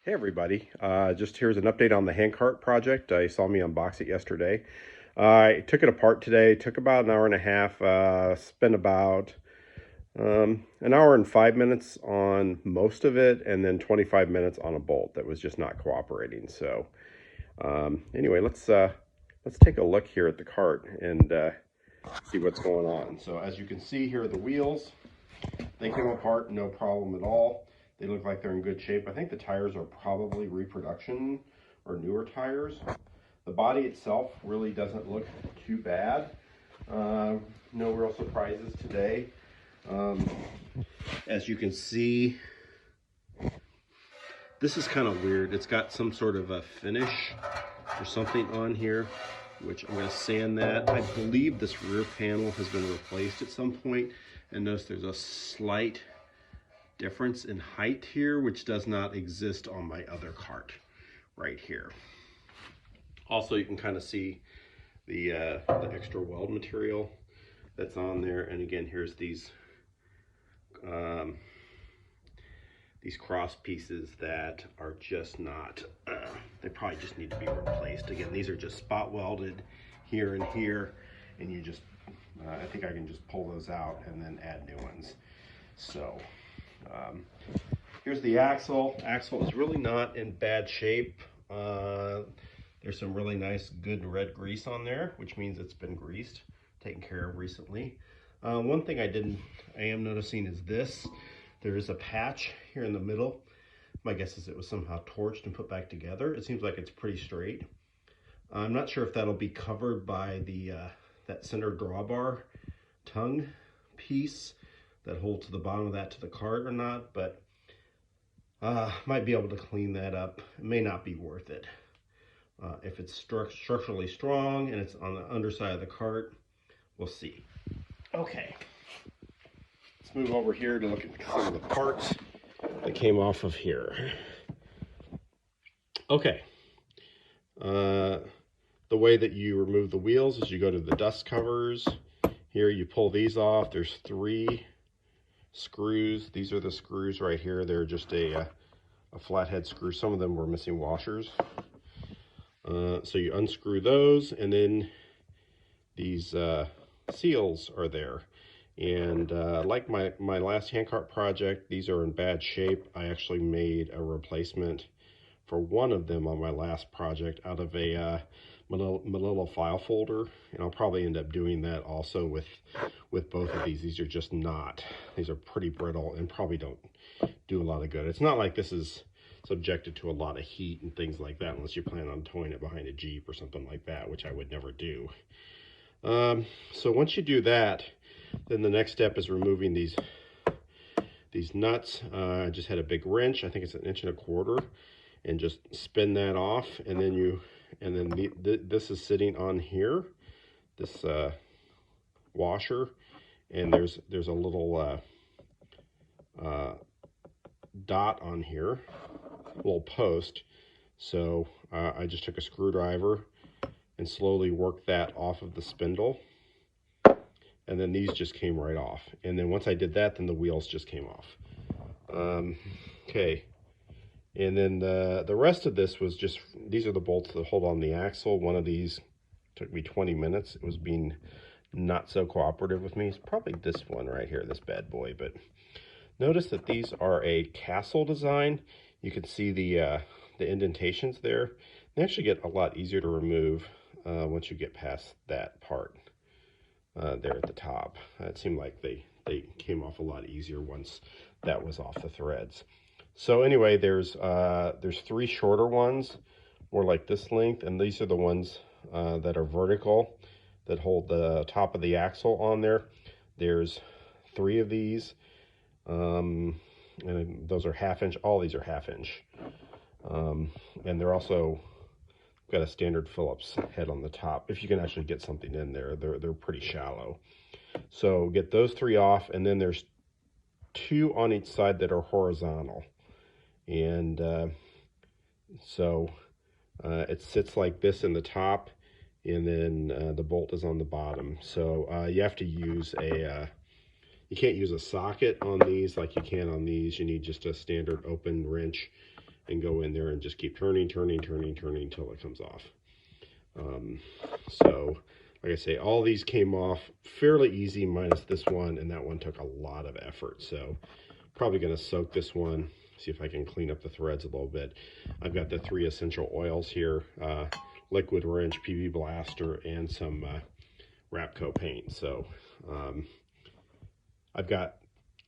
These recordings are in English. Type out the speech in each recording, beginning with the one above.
Hey everybody, just here's an update on the handcart project. You saw me unbox it yesterday. I took it apart today, took about an hour and a half, spent about an hour and 5 minutes on most of it, and then 25 minutes on a bolt that was just not cooperating. So anyway, let's take a look here at the cart and see what's going on. So as you can see, here are the wheels. They came apart, no problem at all. They look like they're in good shape. I think the tires are probably reproduction or newer tires. The body itself really doesn't look too bad. No real surprises today. As you can see, this is kind of weird. It's got some sort of a finish or something on here, which I'm going to sand that. I believe this rear panel has been replaced at some point. And notice there's a slight difference in height here, which does not exist on my other cart right here. Also, you can kind of see the extra weld material that's on there. And again, here's these cross pieces that are just not, they probably just need to be replaced. Again, these are just spot welded here and here, and you just, I think I can just pull those out and then add new ones. So here's the axle. Axle is really not in bad shape. There's some really nice, good red grease on there, which means it's been greased, taken care of recently. One thing I am noticing is this. There is a patch here in the middle. My guess is it was somehow torched and put back together. It seems like it's pretty straight. I'm not sure if that'll be covered by the that center drawbar tongue piece that holds the bottom of that to the cart or not, but might be able to clean that up. It may not be worth it. If it's structurally strong and it's on the underside of the cart, we'll see. Okay, let's move over here to look at some of the parts that came off of here. Okay, the way that you remove the wheels is you go to the dust covers. Here you pull these off. There's 3 screws. These are the screws right here. They're just a flathead screw. Some of them were missing washers. So you unscrew those, and then these seals are there. And like my last handcart project, these are in bad shape. I actually made a replacement for one of them on my last project out of a manila file folder, and I'll probably end up doing that also with both of these. These are just not, these are pretty brittle and probably don't do a lot of good. It's not like this is subjected to a lot of heat and things like that, unless you plan on towing it behind a Jeep or something like that, which I would never do. So once you do that, then the next step is removing these nuts. I just had a big wrench, I think it's 1.25 inches, and just spin that off, and then this is sitting on here, this washer, and there's a little dot on here, a little post. So I just took a screwdriver and slowly worked that off of the spindle, and then these just came right off. And then once I did that, then the wheels just came off. Okay. And then the rest of this was just, these are the bolts that hold on the axle. One of these took me 20 minutes. It was being not so cooperative with me. It's probably this one right here, this bad boy. But notice that these are a castle design. You can see the indentations there. They actually get a lot easier to remove once you get past that part there at the top. It seemed like they came off a lot easier once that was off the threads. So anyway, there's 3 shorter ones, more like this length, and these are the ones that are vertical, that hold the top of the axle on there. There's 3 of these, and those are 1/2 inch. All these are 1/2 inch, and they're also got a standard Phillips head on the top. If you can actually get something in there, they're pretty shallow. So get those 3 off, and then there's 2 on each side that are horizontal. And so it sits like this in the top, and then the bolt is on the bottom. So you have to use you can't use a socket on these like you can on these. You need just a standard open wrench and go in there and just keep turning until it comes off. So like I say, all these came off fairly easy minus this one, and that one took a lot of effort. So probably going to soak this one, see if I can clean up the threads a little bit. I've got the 3 essential oils here, liquid wrench, PV blaster, and some Rapco paint. So I've got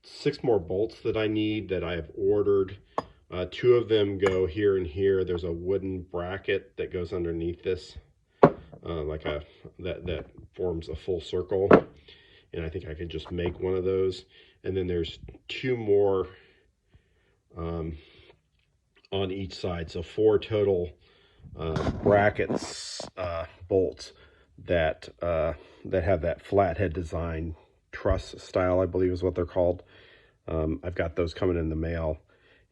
6 more bolts that I need that I have ordered. 2 of them go here and here. There's a wooden bracket that goes underneath this, like that forms a full circle, and I think I could just make one of those. And then there's 2 more on each side, so 4 total brackets, bolts that have that flathead design, truss style, I believe is what they're called. I've got those coming in the mail.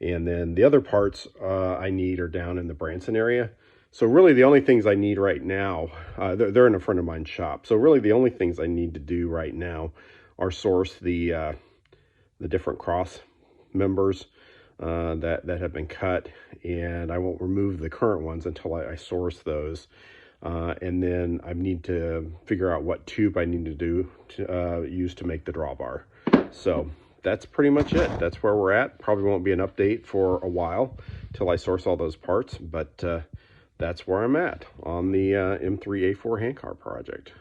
And then the other parts I need are down in the Branson area. So really the only things I need right now, they're in a friend of mine's shop. So really the only things I need to do right now are source the different cross members that have been cut, and I won't remove the current ones until I source those. And then I need to figure out what tube I need to use to make the drawbar. So that's pretty much it. That's where we're at. Probably won't be an update for a while till I source all those parts, but that's where I'm at on the M3A4 Handcart project.